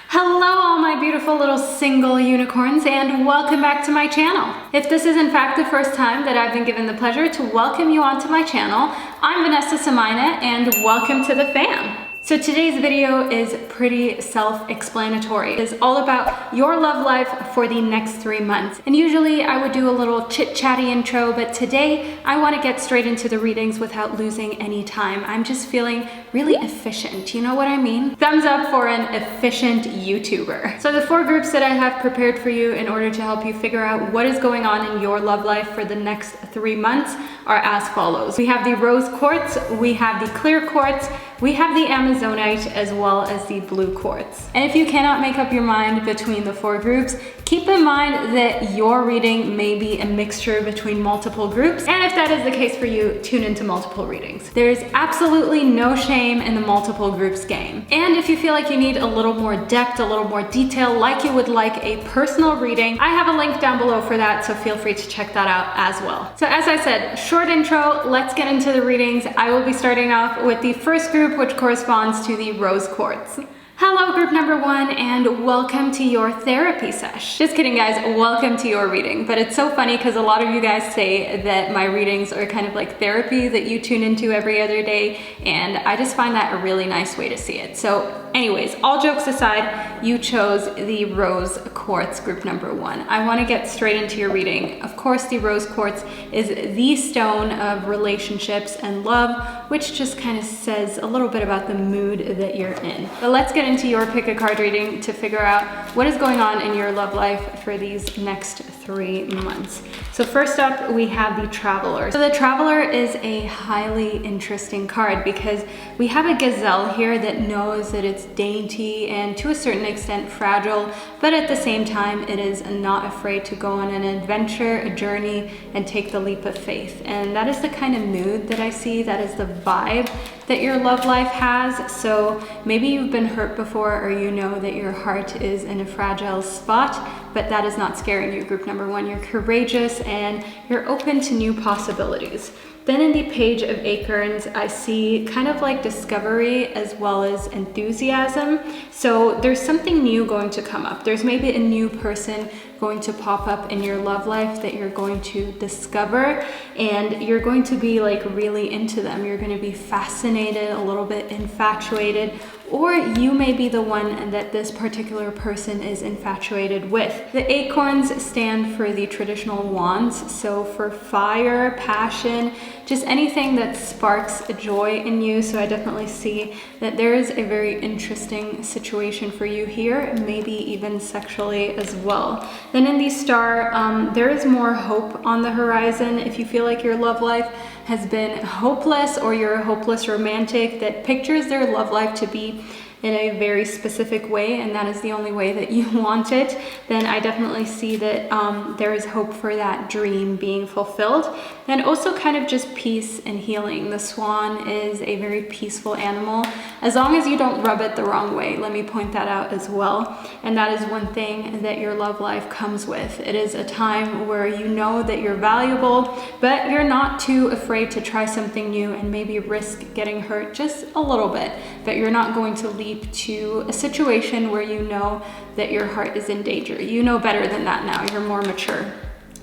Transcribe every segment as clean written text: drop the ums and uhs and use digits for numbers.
Hello all my beautiful little single unicorns, and welcome back to my channel. If this is in fact the first time that I've been given the pleasure to welcome you onto my channel, I'm Vanessa and I, and welcome to the fam. So today's video is pretty self-explanatory. It's all about your love life for the next 3 months. And usually I would do a little chit-chatty intro, but today I want to get straight into the readings without losing any time. I'm just feeling really efficient, you know what I mean? Thumbs up for an efficient YouTuber. So the 4 groups that I have prepared for you in order to help you figure out what is going on in your love life for the next 3 months are as follows. We have the rose quartz, we have the clear quartz, we have the Amazonite, as well as the blue quartz. And if you cannot make up your mind between the 4 groups, keep in mind that your reading may be a mixture between multiple groups. And if that is the case for you, tune into multiple readings. There's absolutely no shame in the multiple groups game. And if you feel like you need a little more depth, a little more detail, like you would like a personal reading, I have a link down below for that, so feel free to check that out as well. So as I said, short intro, let's get into the readings. I will be starting off with the first group, which corresponds to the rose quartz. Hello group number 1, and welcome to your therapy sesh. Just kidding guys, welcome to your reading. But it's so funny because a lot of you guys say that my readings are kind of like therapy that you tune into every other day, and I just find that a really nice way to see it. So anyways, all jokes aside, you chose the rose quartz group number 1. I want to get straight into your reading. Of course, the rose quartz is the stone of relationships and love, which just kind of says a little bit about the mood that you're in. But let's get into your pick a card reading to figure out what is going on in your love life for these next 3 months. So first up, we have the Traveler. So the Traveler is a highly interesting card because we have a gazelle here that knows that it's dainty and to a certain extent fragile, but at the same time it is not afraid to go on an adventure, a journey, and take the leap of faith. And that is the kind of mood that I see, that is the vibe that your love life has. So maybe you've been hurt before, or you know that your heart is in a fragile spot, but that is not scaring you, group number 1. You're courageous and you're open to new possibilities. Then in the Page of Acorns, I see kind of like discovery as well as enthusiasm. So there's something new going to come up. There's maybe a new person going to pop up in your love life that you're going to discover, and you're going to be like really into them. You're going to be fascinated, a little bit infatuated, or you may be the one that this particular person is infatuated with. The acorns stand for the traditional wands, so for fire, passion, just anything that sparks a joy in you. So I definitely see that there is a very interesting situation for you here, maybe even sexually as well. Then in the star, there is more hope on the horizon. If you feel like your love life has been hopeless, or you're a hopeless romantic that pictures their love life to be in a very specific way, and that is the only way that you want it, then I definitely see that there is hope for that dream being fulfilled. And also kind of just peace and healing. The swan is a very peaceful animal, as long as you don't rub it the wrong way. Let me point that out as well. And that is one thing that your love life comes with. It is a time where you know that you're valuable, but you're not too afraid to try something new and maybe risk getting hurt just a little bit. But you're not going to leap to a situation where you know that your heart is in danger. You know better than that now. You're more mature.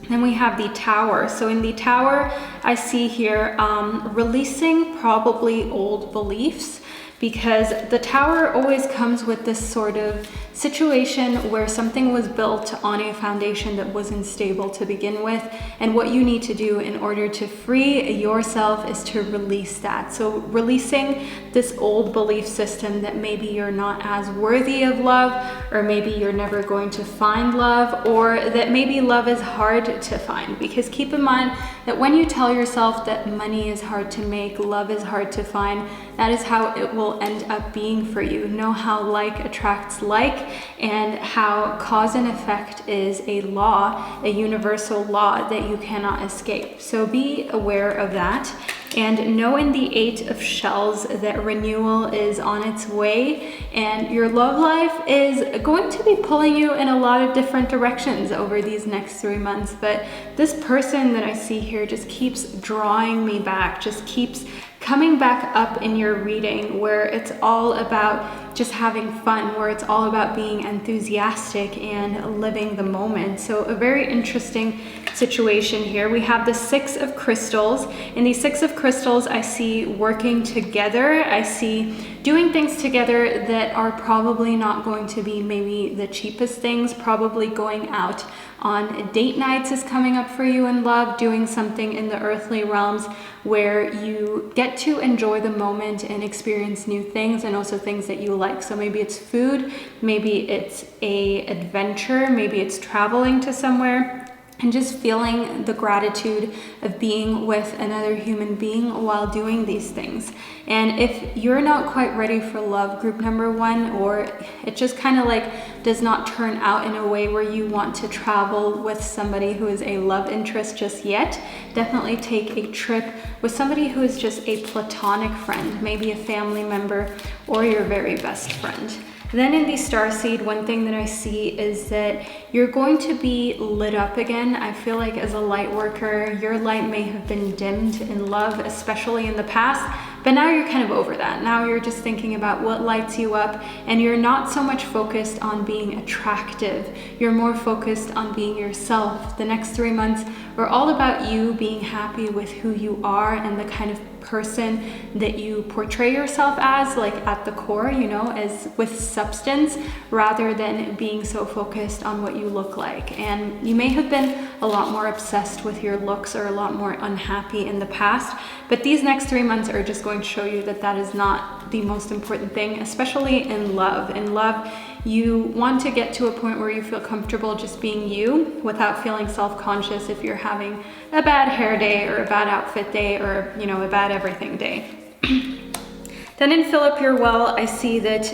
Then we have the Tower. So in the Tower, I see here releasing probably old beliefs, because the Tower always comes with this sort of situation where something was built on a foundation that wasn't stable to begin with, and what you need to do in order to free yourself is to release that. So releasing this old belief system that maybe you're not as worthy of love, or maybe you're never going to find love, or that maybe love is hard to find. Because keep in mind that when you tell yourself that money is hard to make, love is hard to find, that is how it will end up being for you. Know how like attracts like, and how cause and effect is a law, a universal law that you cannot escape. So be aware of that. And know in the 8 of shells that renewal is on its way, and your love life is going to be pulling you in a lot of different directions over these next 3 months. But this person that I see here just keeps drawing me back, just keeps coming back up in your reading, where it's all about just having fun, where it's all about being enthusiastic and living the moment. So a very interesting situation here. We have the Six of Crystals. In the Six of Crystals, I see working together. I see doing things together that are probably not going to be maybe the cheapest things. Probably going out on date nights is coming up for you in love, doing something in the earthly realms where you get to enjoy the moment and experience new things, and also things that you like. So maybe it's food, maybe it's a adventure, maybe it's traveling to somewhere, and just feeling the gratitude of being with another human being while doing these things. And if you're not quite ready for love, group number one, or it just kind of like does not turn out in a way where you want to travel with somebody who is a love interest just yet, definitely take a trip with somebody who is just a platonic friend, maybe a family member or your very best friend. Then in the starseed, one thing that I see is that you're going to be lit up again. I feel like as a light worker, your light may have been dimmed in love, especially in the past, but now you're kind of over that. Now you're just thinking about what lights you up, and you're not so much focused on being attractive. You're more focused on being yourself. The next 3 months are all about you being happy with who you are and the kind of person that you portray yourself as, like at the core, you know, as with substance, rather than being so focused on what you look like. And you may have been a lot more obsessed with your looks or a lot more unhappy in the past, but these next 3 months are just going to show you that that is not the most important thing, especially in love. In love, you want to get to a point where you feel comfortable just being you without feeling self-conscious if you're having a bad hair day or a bad outfit day or, you know, a bad everything day. Then in Fill Up Your Well, I see that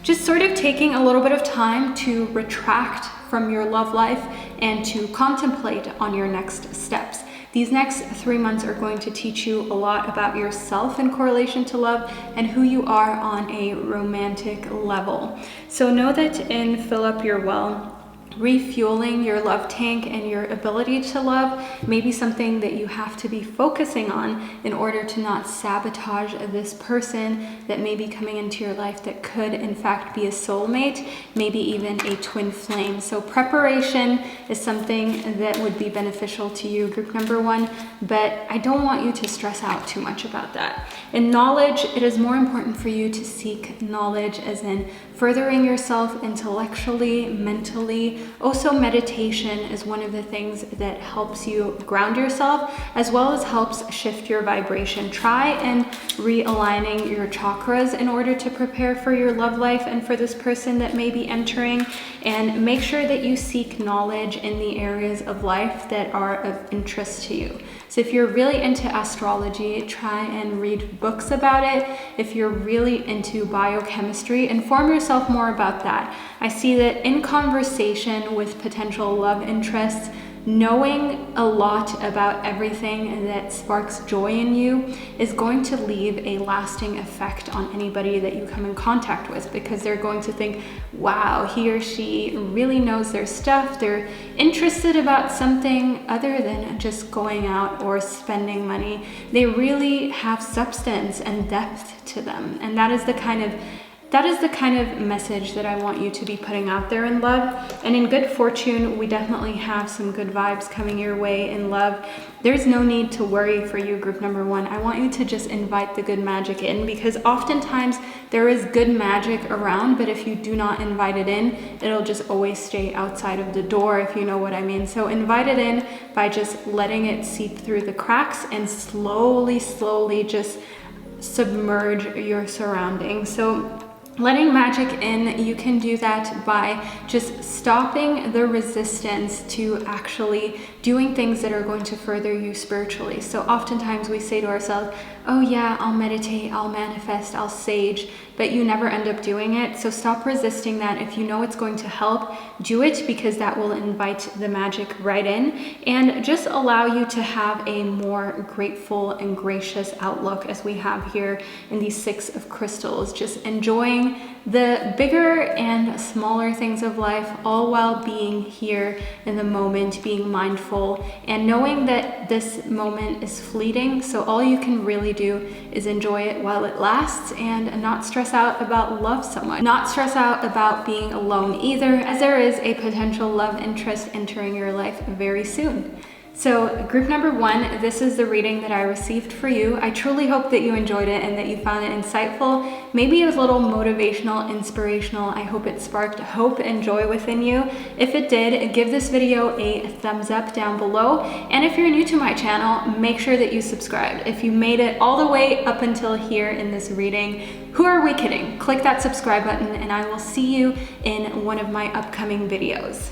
just sort of taking a little bit of time to retract from your love life and to contemplate on your next steps. These next 3 months are going to teach you a lot about yourself in correlation to love and who you are on a romantic level. So know that in Fill Up Your Well, refueling your love tank and your ability to love may be something that you have to be focusing on in order to not sabotage this person that may be coming into your life that could in fact be a soulmate, maybe even a twin flame. So preparation is something that would be beneficial to you, group number one, but I don't want you to stress out too much about that. In knowledge, it is more important for you to seek knowledge as in furthering yourself intellectually, mentally. Also, meditation is one of the things that helps you ground yourself as well as helps shift your vibration. Try and realigning your chakras in order to prepare for your love life and for this person that may be entering, and make sure that you seek knowledge in the areas of life that are of interest to you. So if you're really into astrology, try and read books about it. If you're really into biochemistry, inform yourself more about that. I see that in conversation with potential love interests, knowing a lot about everything that sparks joy in you is going to leave a lasting effect on anybody that you come in contact with, because they're going to think, wow, he or she really knows their stuff. They're interested about something other than just going out or spending money. They really have substance and depth to them. And that is the kind of message that I want you to be putting out there in love. And in good fortune, we definitely have some good vibes coming your way in love. There's no need to worry for you, group number one. I want you to just invite the good magic in, because oftentimes there is good magic around, but if you do not invite it in, it'll just always stay outside of the door, if you know what I mean. So invite it in by just letting it seep through the cracks and slowly just submerge your surroundings. So letting magic in, you can do that by just stopping the resistance to actually doing things that are going to further you spiritually. So oftentimes we say to ourselves, oh yeah, I'll meditate, I'll manifest, I'll sage, but you never end up doing it. So stop resisting that. If you know it's going to help, do it, because that will invite the magic right in and just allow you to have a more grateful and gracious outlook, as we have here in these Six of Crystals. Just enjoying the bigger and smaller things of life, all while being here in the moment, being mindful and knowing that this moment is fleeting. So all you can really do is enjoy it while it lasts and not stress out about love someone. Not stress out about being alone either, as there is a potential love interest entering your life very soon. So group number 1, this is the reading that I received for you. I truly hope that you enjoyed it and that you found it insightful. Maybe it was a little motivational, inspirational. I hope it sparked hope and joy within you. If it did, give this video a thumbs up down below. And if you're new to my channel, make sure that you subscribed. If you made it all the way up until here in this reading, who are we kidding? Click that subscribe button and I will see you in one of my upcoming videos.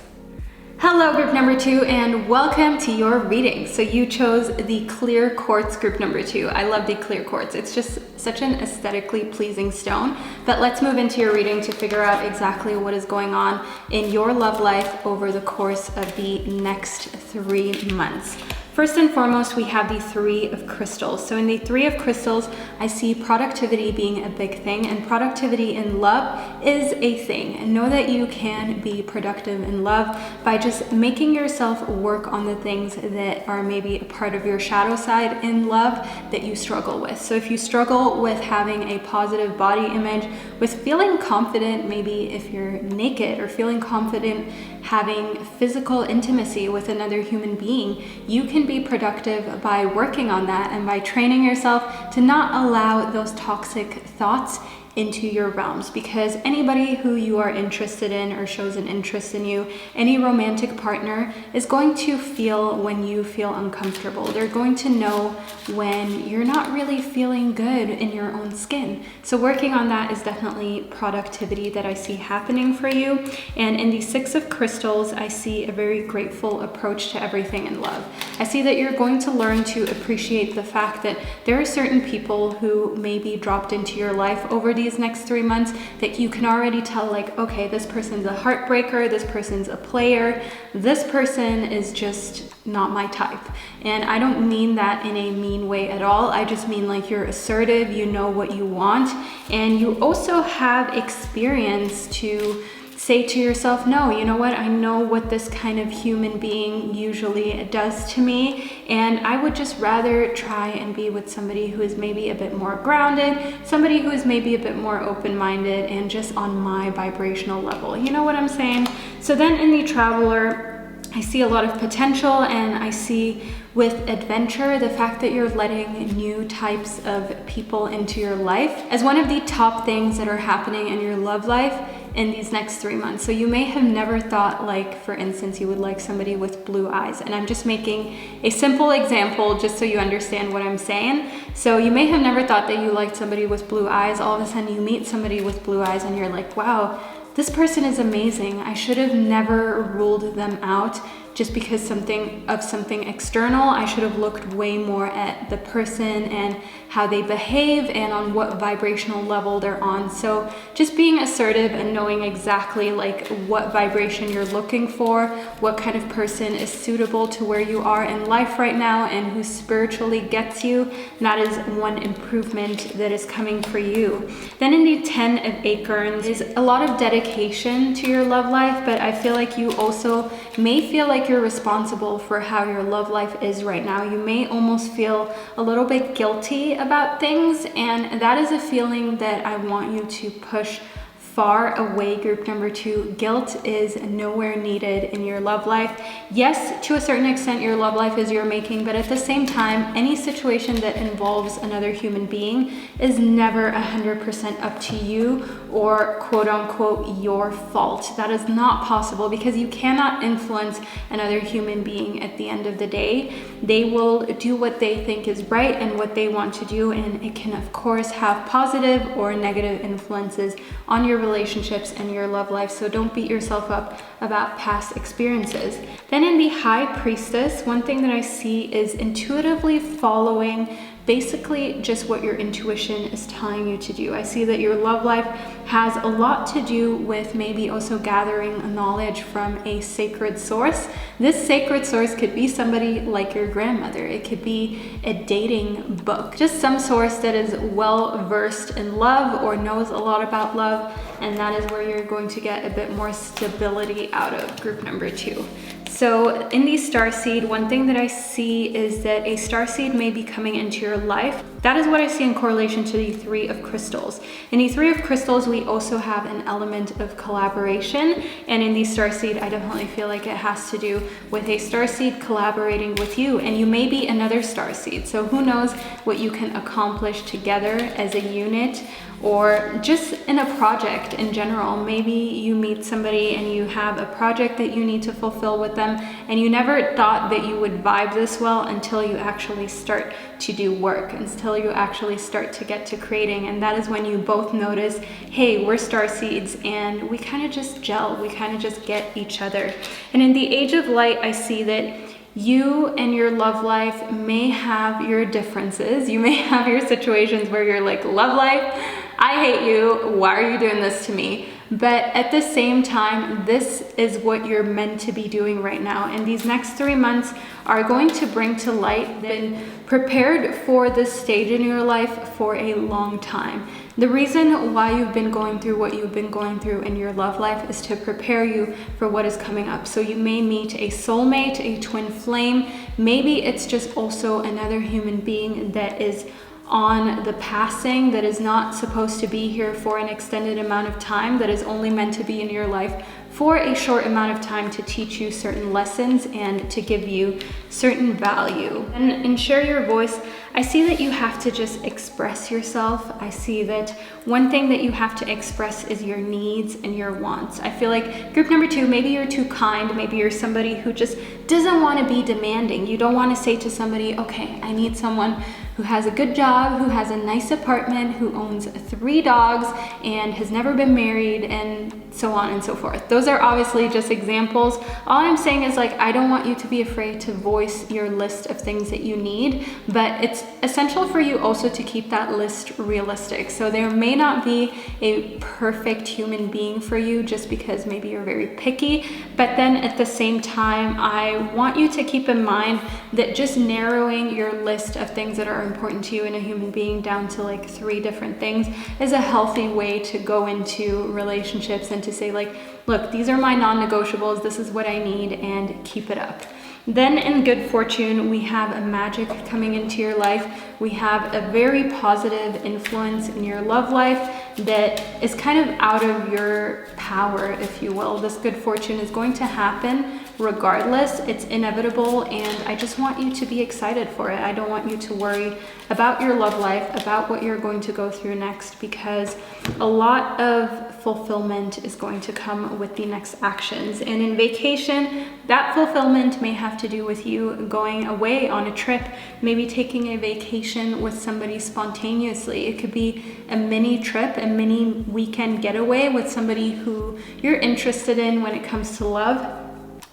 Hello group number 2 and welcome to your reading. So you chose the clear quartz group number 2. I love the clear quartz. It's just such an aesthetically pleasing stone. But let's move into your reading to figure out exactly what is going on in your love life over the course of the next 3 months. First and foremost, we have the 3 of crystals. So in the 3 of crystals, I see productivity being a big thing, and productivity in love is a thing. And know that you can be productive in love by just making yourself work on the things that are maybe a part of your shadow side in love that you struggle with. So if you struggle with having a positive body image, with feeling confident, maybe if you're naked, or feeling confident having physical intimacy with another human being, you can be productive by working on that and by training yourself to not allow those toxic thoughts into your realms, because anybody who you are interested in or shows an interest in you, any romantic partner is going to feel when you feel uncomfortable. They're going to know when you're not really feeling good in your own skin. So working on that is definitely productivity that I see happening for you. And in the 6 of crystals, I see a very grateful approach to everything in love. I see that you're going to learn to appreciate the fact that there are certain people who may be dropped into your life over these next 3 months that you can already tell, like, okay, this person's a heartbreaker, this person's a player, this person is just not my type. And I don't mean that in a mean way at all. I just mean like you're assertive, you know what you want, and you also have experience to say to yourself, no, you know what, I know what this kind of human being usually does to me, and I would just rather try and be with somebody who is maybe a bit more grounded, somebody who is maybe a bit more open-minded and just on my vibrational level. You know what I'm saying? So then in the Traveler, I see a lot of potential, and I see with adventure, the fact that you're letting new types of people into your life as one of the top things that are happening in your love life in these next 3 months. So you may have never thought, like, for instance, you would like somebody with blue eyes. And I'm just making a simple example just so you understand what I'm saying. So you may have never thought that you liked somebody with blue eyes. All of a sudden you meet somebody with blue eyes and you're like, wow, this person is amazing. I should have never ruled them out just because something external. I should have looked way more at the person and how they behave and on what vibrational level they're on. So just being assertive and knowing exactly like what vibration you're looking for, what kind of person is suitable to where you are in life right now and who spiritually gets you, that is one improvement that is coming for you. Then in the 10 of acorns is a lot of dedication to your love life, but I feel like you also may feel like you're responsible for how your love life is right now. You may almost feel a little bit guilty about things, and that is a feeling that I want you to push far away, group number 2. Guilt is nowhere needed in your love life. Yes, to a certain extent, your love life is your making, but at the same time, any situation that involves another human being is never 100% up to you or quote unquote your fault. That is not possible because you cannot influence another human being at the end of the day. They will do what they think is right and what they want to do, and it can of course have positive or negative influences on your relationships and your love life. So don't beat yourself up about past experiences. Then in the High Priestess, one thing that I see is intuitively following basically just what your intuition is telling you to do. I see that your love life has a lot to do with maybe also gathering knowledge from a sacred source. This sacred source could be somebody like your grandmother. It could be a dating book, just some source that is well versed in love or knows a lot about love, and that is where you're going to get a bit more stability out of group number 2. So in the starseed, one thing that I see is that a starseed may be coming into your life. That is what I see in correlation to the 3 of crystals. In the 3 of crystals, we also have an element of collaboration. And in the starseed, I definitely feel like it has to do with a starseed collaborating with you, and you may be another starseed. So who knows what you can accomplish together as a unit, or just in a project in general. Maybe you meet somebody and you have a project that you need to fulfill with them, and you never thought that you would vibe this well until you actually start to do work, until you actually start to get to creating. And that is when you both notice, hey, we're starseeds and we kind of just gel, we kind of just get each other. And in the age of light, I see that you and your love life may have your differences. You may have your situations where you're like, love life, I hate you, why are you doing this to me? But at the same time, this is what you're meant to be doing right now. And these next 3 months are going to bring to light that prepared for this stage in your life for a long time. The reason why you've been going through what you've been going through in your love life is to prepare you for what is coming up. So you may meet a soulmate, a twin flame. Maybe it's just also another human being that is on the passing, that is not supposed to be here for an extended amount of time, that is only meant to be in your life for a short amount of time to teach you certain lessons and to give you certain value. And in Share Your Voice, I see that you have to just express yourself. I see that one thing that you have to express is your needs and your wants. I feel like group number 2, maybe you're too kind, maybe you're somebody who just doesn't want to be demanding. You don't want to say to somebody, okay, I need someone who has a good job, who has a nice apartment, who owns 3 dogs and has never been married, and so on and so forth. Those are obviously just examples. All I'm saying is, like, I don't want you to be afraid to voice your list of things that you need, but it's essential for you also to keep that list realistic. So there may not be a perfect human being for you just because maybe you're very picky, but then at the same time, I want you to keep in mind that just narrowing your list of things that are important to you in a human being down to like 3 different things is a healthy way to go into relationships and to say, like, look, these are my non-negotiables, this is what I need, and keep it up. Then in good fortune, we have a magic coming into your life. We have a very positive influence in your love life that is kind of out of your power, if you will. This good fortune is going to happen regardless. It's inevitable, and I just want you to be excited for it. I don't want you to worry about your love life, about what you're going to go through next, because a lot of fulfillment is going to come with the next actions. And in vacation, that fulfillment may have to do with you going away on a trip, maybe taking a vacation with somebody spontaneously. It could be a mini trip, a mini weekend getaway with somebody who you're interested in when it comes to love.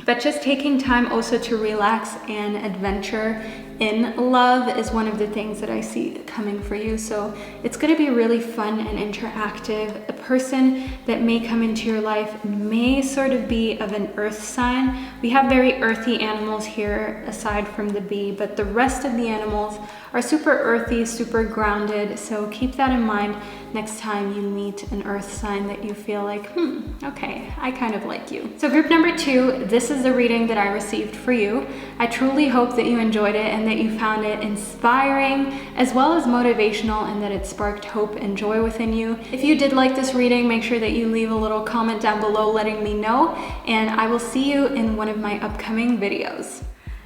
But just taking time also to relax and adventure in love is one of the things that I see coming for you. So it's going to be really fun and interactive. A person that may come into your life may sort of be of an earth sign. We have very earthy animals here aside from the bee, but the rest of the animals are super earthy, super grounded. So keep that in mind next time you meet an earth sign that you feel like, okay, I kind of like you. So group number 2, this is the reading that I received for you. I truly hope that you enjoyed it and that you found it inspiring as well as motivational, and that it sparked hope and joy within you. If you did like this reading, make sure that you leave a little comment down below letting me know, and I will see you in one of my upcoming videos.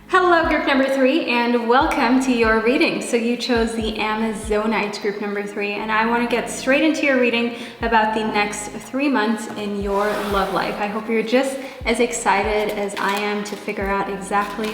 Hello group number 3, and welcome to your reading. So you chose the Amazonite group number 3, and I want to get straight into your reading about the next 3 months in your love life. I hope you're just as excited as I am to figure out exactly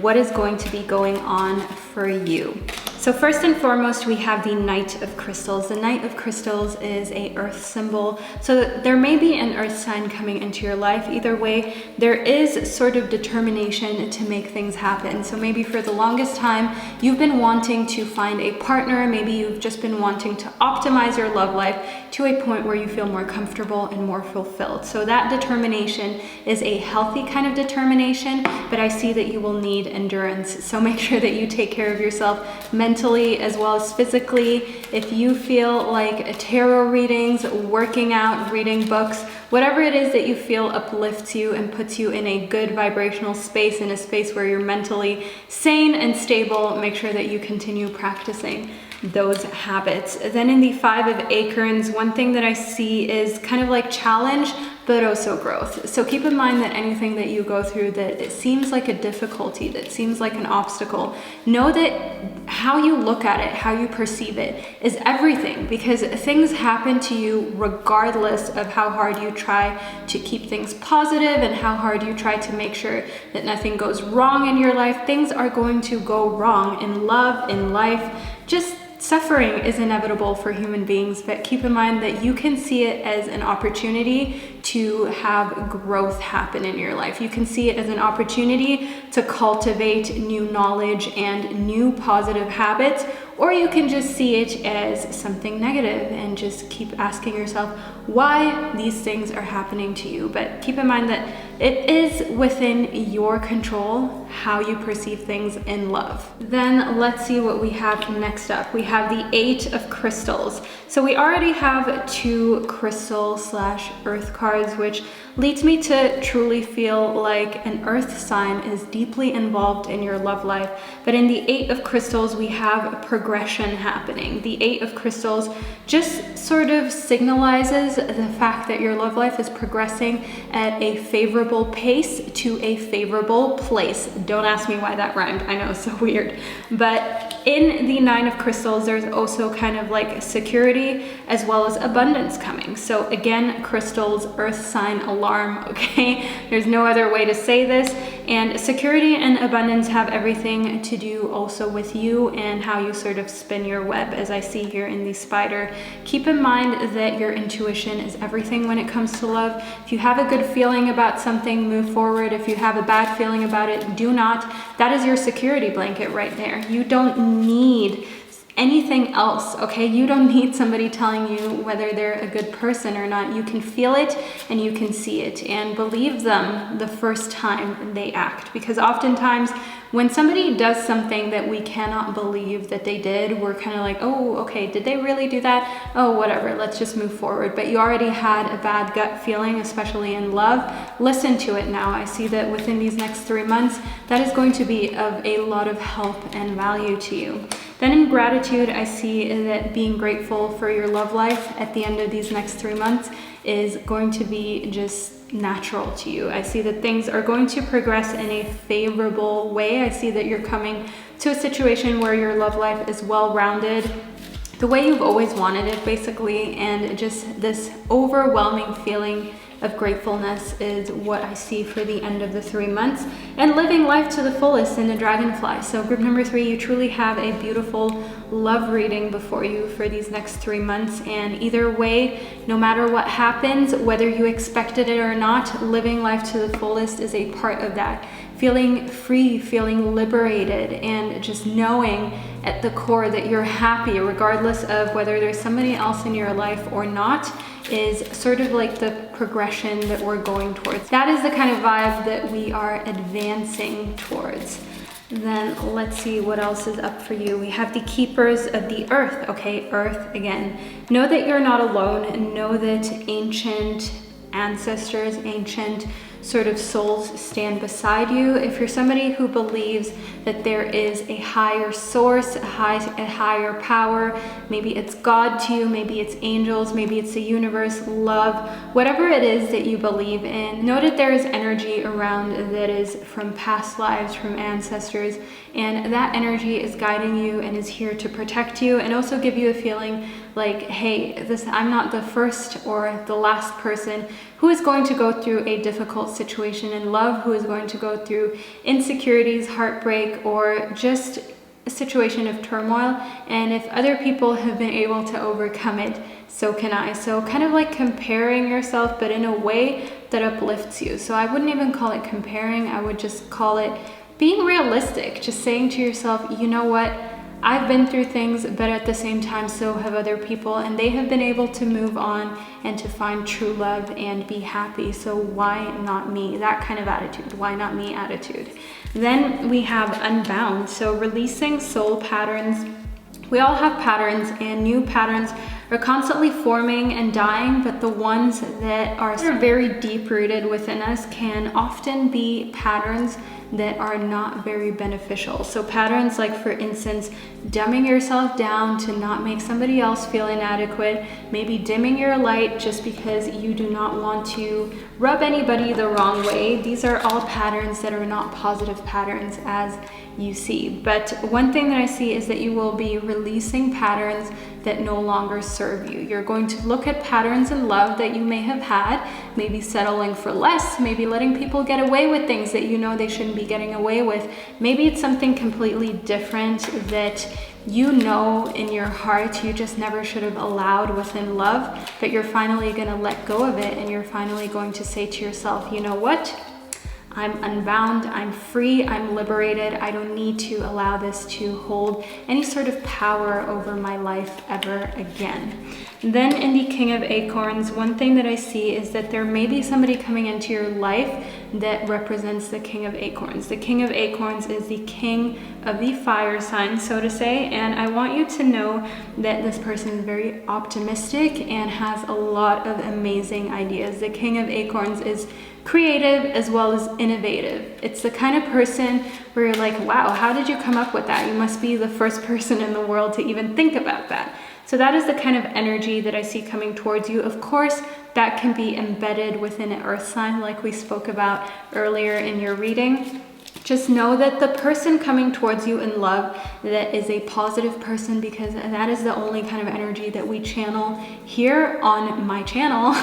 what is going to be going on for you. So first and foremost, we have the Knight of Crystals. The Knight of Crystals is a earth symbol. So there may be an earth sign coming into your life. Either way, there is sort of determination to make things happen. So maybe for the longest time, you've been wanting to find a partner. Maybe you've just been wanting to optimize your love life to a point where you feel more comfortable and more fulfilled. So that determination is a healthy kind of determination, but I see that you will need endurance. So make sure that you take care of yourself mentally as well as physically. If you feel like tarot readings, working out, reading books, whatever it is that you feel uplifts you and puts you in a good vibrational space, in a space where you're mentally sane and stable, make sure that you continue practicing those habits. Then in the Five of Acorns, one thing that I see is kind of like challenge, but also growth. So keep in mind that anything that you go through that it seems like a difficulty, that seems like an obstacle, know that how you look at it, how you perceive it is everything, because things happen to you regardless of how hard you try to keep things positive and how hard you try to make sure that nothing goes wrong in your life. Things are going to go wrong in love, in life. Just suffering is inevitable for human beings, but keep in mind that you can see it as an opportunity to have growth happen in your life. You can see it as an opportunity to cultivate new knowledge and new positive habits, or you can just see it as something negative and just keep asking yourself why these things are happening to you. But keep in mind that it is within your control how you perceive things in love. Then let's see what we have next up. We have the Eight of Crystals. So we already have two crystal / earth cards, which leads me to truly feel like an earth sign is deeply involved in your love life. But in the Eight of Crystals, we have a progression happening. The Eight of Crystals just sort of signalizes the fact that your love life is progressing at a favorable pace to a favorable place. Don't ask me why that rhymed. I know, it's so weird. But in the Nine of Crystals, there's also kind of like security as well as abundance coming. So again, crystals, earth sign, alarm, okay? There's no other way to say this. And security and abundance have everything to do also with you and how you sort of spin your web, as I see here in the spider. Keep in mind that your intuition is everything when it comes to love. If you have a good feeling about something, move forward. If you have a bad feeling about it, do not. That is your security blanket right there. You don't need anything else, okay? You don't need somebody telling you whether they're a good person or not. You can feel it and you can see it, and believe them the first time they act, because oftentimes when somebody does something that we cannot believe that they did, we're kind of like, oh, okay, did they really do that? Oh, whatever, let's just move forward. But you already had a bad gut feeling, especially in love. Listen to it now. I see that within these next 3 months, that is going to be of a lot of help and value to you. Then in gratitude, I see that being grateful for your love life at the end of these next 3 months is going to be just natural to you. I see that things are going to progress in a favorable way. I see that you're coming to a situation where your love life is well-rounded, the way you've always wanted it, basically, and just this overwhelming feeling of gratefulness is what I see for the end of the 3 months, and living life to the fullest in the dragonfly. So group number 3, you truly have a beautiful love reading before you for these next 3 months. And either way, no matter what happens, whether you expected it or not, living life to the fullest is a part of that. Feeling free, feeling liberated, and just knowing at the core that you're happy regardless of whether there's somebody else in your life or not is sort of like the progression that we're going towards. That is the kind of vibe that we are advancing towards. Then let's see what else is up for you. We have the Keepers of the Earth. Okay, Earth again. Know that you're not alone, and know that ancient ancestors, ancient sort of souls stand beside you. If you're somebody who believes that there is a higher source, a higher power, maybe it's God to you, maybe it's angels, maybe it's the universe, love, whatever it is that you believe in, know that there is energy around that is from past lives, from ancestors, and that energy is guiding you and is here to protect you and also give you a feeling like, hey, I'm not the first or the last person who is going to go through a difficult situation in love, who is going to go through insecurities, heartbreak, or just a situation of turmoil, and if other people have been able to overcome it, so can I. So kind of like comparing yourself, but in a way that uplifts you. So I wouldn't even call it comparing, I would just call it being realistic, just saying to yourself, you know what, I've been through things, but at the same time, so have other people, and they have been able to move on and to find true love and be happy. So why not me? That kind of attitude, why not me attitude. Then we have unbound, so releasing soul patterns. We all have patterns, and new patterns are constantly forming and dying, but the ones that are very deep rooted within us can often be patterns that are not very beneficial. So patterns like, for instance, dumbing yourself down to not make somebody else feel inadequate, maybe dimming your light just because you do not want to rub anybody the wrong way. These are all patterns that are not positive patterns as you see. But one thing that I see is that you will be releasing patterns that no longer serve you. You're going to look at patterns in love that you may have had, maybe settling for less, maybe letting people get away with things that you know they shouldn't be getting away with. Maybe it's something completely different that you know in your heart you just never should have allowed within love, but you're finally going to let go of it, and you're finally going to say to yourself, you know what? I'm unbound, I'm free, I'm liberated. I don't need to allow this to hold any sort of power over my life ever again. Then in the King of Acorns, one thing that I see is that there may be somebody coming into your life that represents the King of Acorns. The King of Acorns is the king of the fire sign, so to say, and I want you to know that this person is very optimistic and has a lot of amazing ideas. The King of Acorns is creative as well as innovative. It's the kind of person where you're like, wow, how did you come up with that? You must be the first person in the world to even think about that. So that is the kind of energy that I see coming towards you. Of course, that can be embedded within an earth sign like we spoke about earlier in your reading. Just know that the person coming towards you in love, that is a positive person, because that is the only kind of energy that we channel here on my channel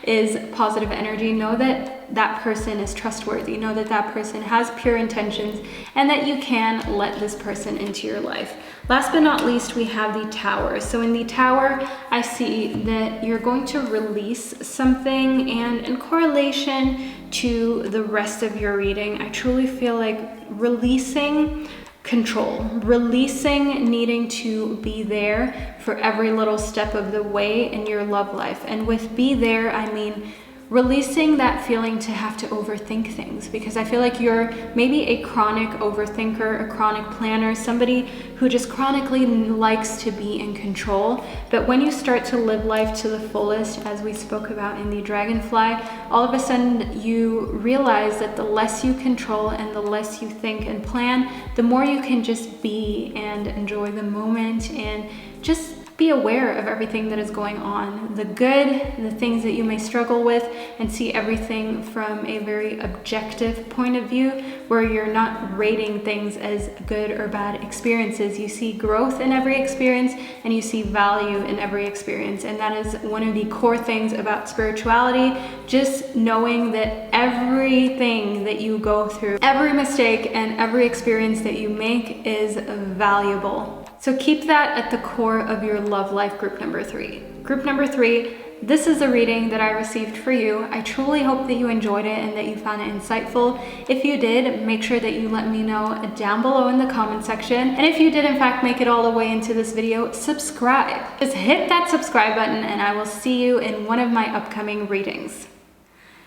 is positive energy. Know that that person is trustworthy. Know that that person has pure intentions, and that you can let this person into your life. Last but not least, we have the Tower. So in the Tower, I see that you're going to release something, and in correlation to the rest of your reading, I truly feel like releasing control, releasing needing to be there for every little step of the way in your love life. And with be there, I mean releasing that feeling to have to overthink things, because I feel like you're maybe a chronic overthinker, a chronic planner, somebody who just chronically likes to be in control. But when you start to live life to the fullest, as we spoke about in the Dragonfly, all of a sudden you realize that the less you control and the less you think and plan, the more you can just be and enjoy the moment and just be aware of everything that is going on, the good, the things that you may struggle with, and see everything from a very objective point of view, where you're not rating things as good or bad experiences. You see growth in every experience, and you see value in every experience. And that is one of the core things about spirituality, just knowing that everything that you go through, every mistake and every experience that you make is valuable. So keep that at the core of your love life. Group number 3. Group number 3, this is a reading that I received for you. I truly hope that you enjoyed it and that you found it insightful. If you did, make sure that you let me know down below in the comment section. And if you did in fact make it all the way into this video, subscribe. Just hit that subscribe button, and I will see you in one of my upcoming readings.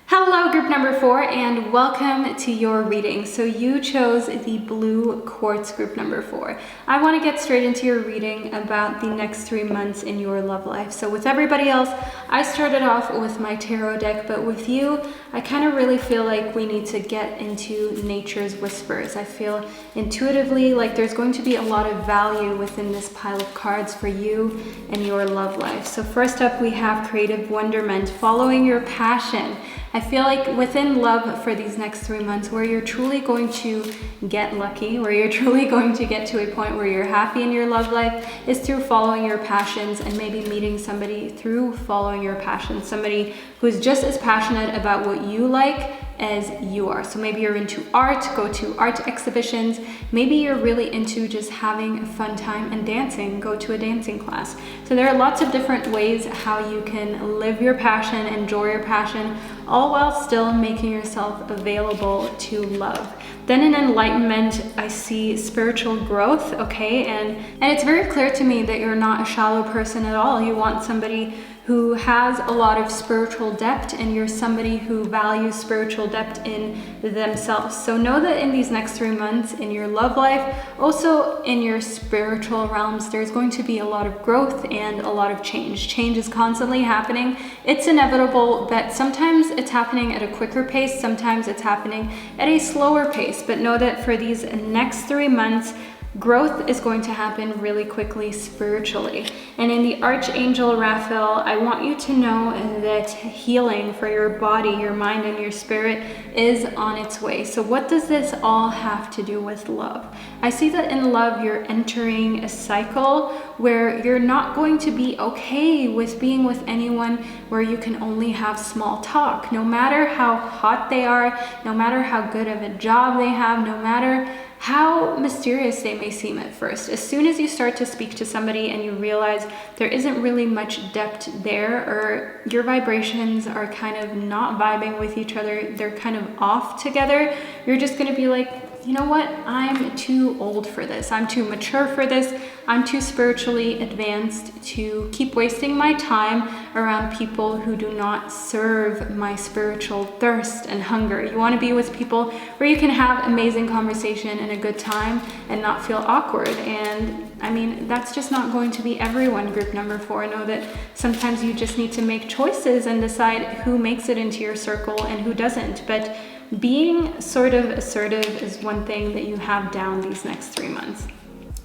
Hello, group number 4, and welcome to your reading. So you chose the blue quartz, group number 4. I want to get straight into your reading about the next 3 months in your love life. So with everybody else, I started off with my tarot deck, but with you, I kind of really feel like we need to get into nature's whispers. I feel intuitively like there's going to be a lot of value within this pile of cards for you and your love life. So first up, we have creative wonderment, following your passion. I feel like within love for these next 3 months, where you're truly going to get lucky, where you're truly going to get to a point where you're happy in your love life, is through following your passions and maybe meeting somebody through following your passions, somebody who's just as passionate about what you like as you are. So maybe you're into art, go to art exhibitions. Maybe you're really into just having a fun time and dancing, go to a dancing class. So there are lots of different ways how you can live your passion, enjoy your passion, all while still making yourself available to love. Then in enlightenment, I see spiritual growth, okay? And it's very clear to me that you're not a shallow person at all. You want somebody who has a lot of spiritual depth, and you're somebody who values spiritual depth in themselves. So know that in these next 3 months in your love life, also in your spiritual realms, there's going to be a lot of growth and a lot of change. Change is constantly happening. It's inevitable, but sometimes it's happening at a quicker pace, sometimes it's happening at a slower pace. But know that for these next 3 months, growth is going to happen really quickly spiritually. And in the Archangel Raphael, I want you to know that healing for your body, your mind, and your spirit is on its way. So what does this all have to do with love? I see that in love, you're entering a cycle where you're not going to be okay with being with anyone where you can only have small talk. No matter how hot they are, no matter how good of a job they have, no matter how mysterious they may seem at first. As soon as you start to speak to somebody and you realize there isn't really much depth there, or your vibrations are kind of not vibing with each other, they're kind of off together, you're just gonna be like, you know what, I'm too old for this. I'm too mature for this. I'm too spiritually advanced to keep wasting my time around people who do not serve my spiritual thirst and hunger. You want to be with people where you can have amazing conversation and a good time and not feel awkward. And I mean, that's just not going to be everyone. Group number 4, know that sometimes you just need to make choices and decide who makes it into your circle and who doesn't. But being sort of assertive is one thing that you have down these next 3 months.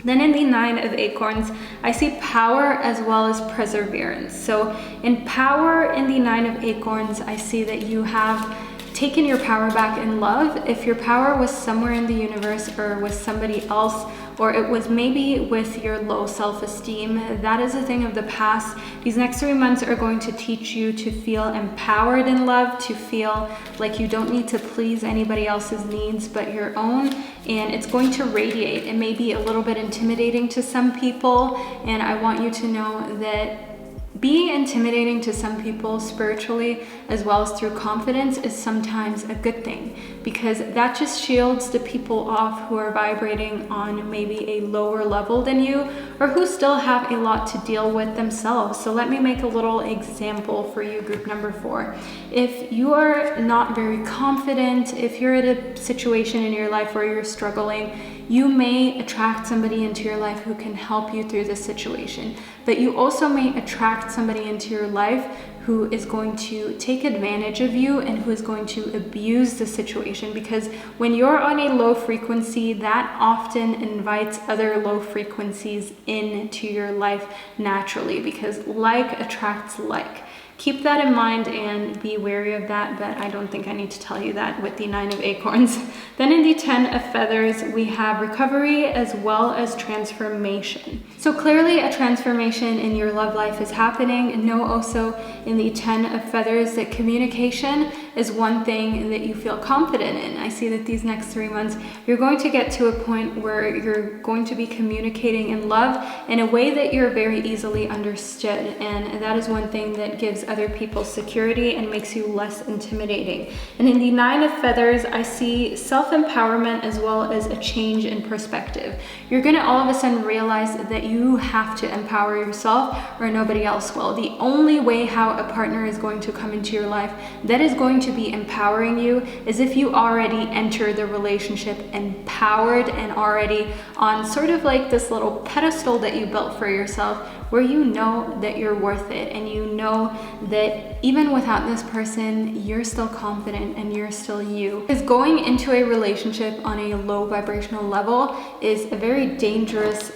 Then in the 9 of Acorns, I see power as well as perseverance. So in power, in the 9 of Acorns, I see that you have taken your power back in love. If your power was somewhere in the universe or with somebody else, or it was maybe with your low self-esteem, that is a thing of the past. These next 3 months are going to teach you to feel empowered in love, to feel like you don't need to please anybody else's needs but your own, and it's going to radiate. It may be a little bit intimidating to some people, and I want you to know that being intimidating to some people spiritually as well as through confidence is sometimes a good thing, because that just shields the people off who are vibrating on maybe a lower level than you, or who still have a lot to deal with themselves. So let me make a little example for you, group number 4. If you are not very confident, if you're at a situation in your life where you're struggling, you may attract somebody into your life who can help you through this situation, but you also may attract somebody into your life who is going to take advantage of you and who is going to abuse the situation, because when you're on a low frequency, that often invites other low frequencies into your life naturally, because like attracts like. Keep that in mind and be wary of that, but I don't think I need to tell you that with the 9 of Acorns. Then in the 10 of Feathers, we have recovery as well as transformation. So clearly a transformation in your love life is happening. Know also in the 10 of Feathers that communication is one thing that you feel confident in. I see that these next 3 months, you're going to get to a point where you're going to be communicating in love in a way that you're very easily understood. And that is one thing that gives other people security and makes you less intimidating. And in the 9 of Feathers, I see self-empowerment as well as a change in perspective. You're gonna all of a sudden realize that you have to empower yourself or nobody else will. The only way how a partner is going to come into your life that is going to be empowering you is if you already enter the relationship empowered and already on sort of like this little pedestal that you built for yourself, where you know that you're worth it and you know that even without this person, you're still confident and you're still you. Because going into a relationship on a low vibrational level is a very dangerous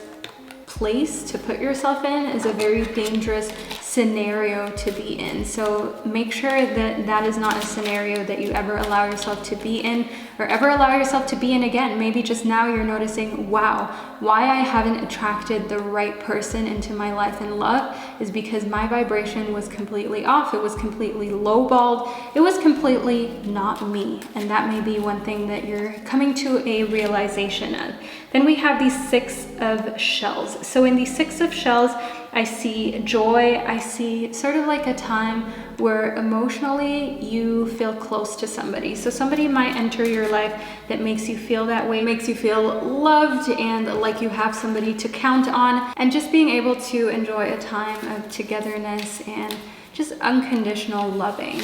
place to put yourself in, is a very dangerous scenario to be in. So make sure that that is not a scenario that you ever allow yourself to be in or ever allow yourself to be in again. Maybe just now you're noticing, wow, why I haven't attracted the right person into my life and love is because my vibration was completely off. It was completely lowballed. It was completely not me. And that may be one thing that you're coming to a realization of. Then we have these 6 of shells. So in these 6 of shells, I see joy. I see sort of like a time where emotionally you feel close to somebody. So somebody might enter your life that makes you feel that way, makes you feel loved and like you have somebody to count on, and just being able to enjoy a time of togetherness and just unconditional loving.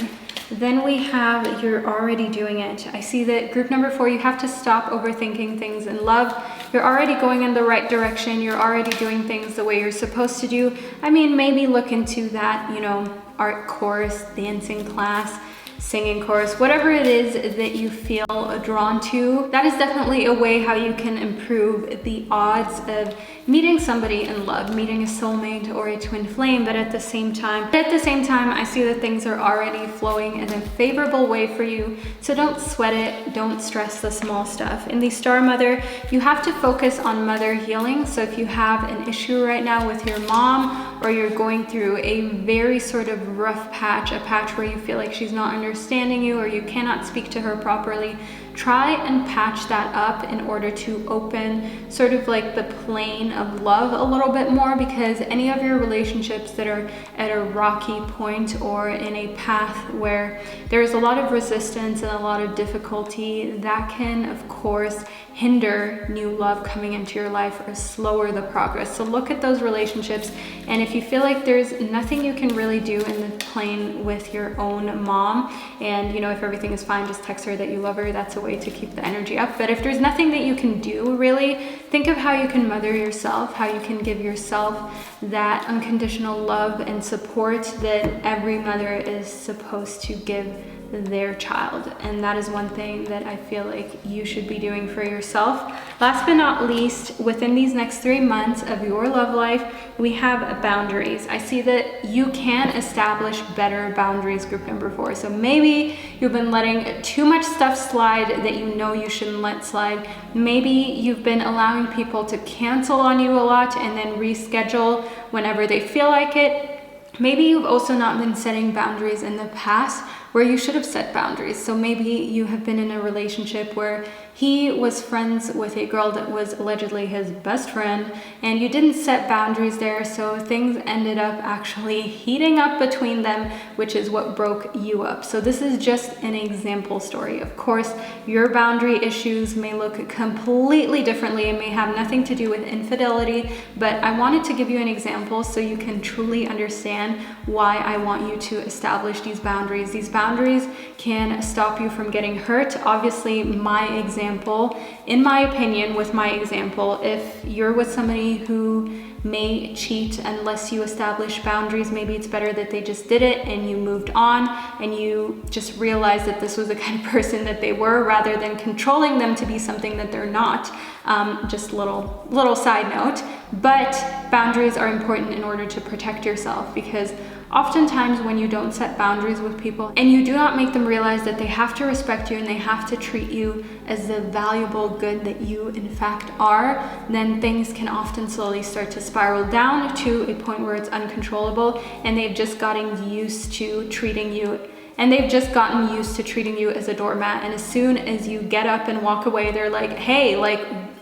Then we have you're already doing it. I see that group number 4, you have to stop overthinking things in love. You're already going in the right direction. You're already doing things the way you're supposed to do. I mean, maybe look into that, you know, art course, dancing class, singing course, whatever it is that you feel drawn to. That is definitely a way how you can improve the odds of meeting somebody in love, meeting a soulmate or a twin flame. But at the same time, I see that things are already flowing in a favorable way for you. So don't sweat it. Don't stress the small stuff. In the Star Mother, you have to focus on mother healing. So if you have an issue right now with your mom, or you're going through a very sort of rough patch, a patch where you feel like she's not understanding you or you cannot speak to her properly, try and patch that up in order to open sort of like the plane of love a little bit more, because any of your relationships that are at a rocky point or in a path where there's a lot of resistance and a lot of difficulty, that can of course hinder new love coming into your life or slower the progress. So look at those relationships, and if you feel like there's nothing you can really do in the plane with your own mom, and you know, if everything is fine, just text her that you love her. That's a way to keep the energy up. But if there's nothing that you can do, really think of how you can mother yourself, how you can give yourself that unconditional love and support that every mother is supposed to give their child. And that is one thing that I feel like you should be doing for yourself. Last but not least, within these next 3 months of your love life, we have boundaries. I see that you can establish better boundaries, group number 4. So maybe you've been letting too much stuff slide that you know you shouldn't let slide. Maybe you've been allowing people to cancel on you a lot and then reschedule whenever they feel like it. Maybe you've also not been setting boundaries in the past where you should have set boundaries. So maybe you have been in a relationship where he was friends with a girl that was allegedly his best friend, and you didn't set boundaries there, so things ended up actually heating up between them, which is what broke you up. So this is just an example story. Of course, your boundary issues may look completely differently. It may have nothing to do with infidelity, but I wanted to give you an example so you can truly understand why I want you to establish these boundaries. These boundaries can stop you from getting hurt. Obviously, in my opinion, with my example, if you're with somebody who may cheat unless you establish boundaries, maybe it's better that they just did it and you moved on and you just realized that this was the kind of person that they were, rather than controlling them to be something that they're not. Just little side note, but boundaries are important in order to protect yourself, because oftentimes when you don't set boundaries with people and you do not make them realize that they have to respect you and they have to treat you as the valuable good that you in fact are, then things can often slowly start to spiral down to a point where it's uncontrollable, and they've just gotten used to treating you as a doormat. And as soon as you get up and walk away, they're like, hey, like,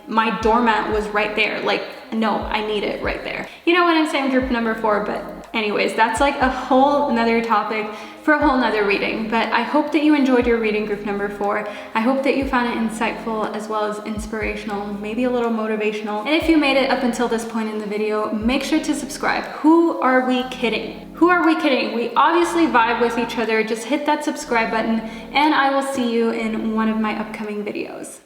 my doormat was right there. Like, no, I need it right there. You know what I'm saying, group number 4, but anyways, that's like a whole nother topic for a whole nother reading. But I hope that you enjoyed your reading, group number 4. I hope that you found it insightful as well as inspirational, maybe a little motivational. And if you made it up until this point in the video, make sure to subscribe. Who are we kidding? Who are we kidding? We obviously vibe with each other. Just hit that subscribe button and I will see you in one of my upcoming videos.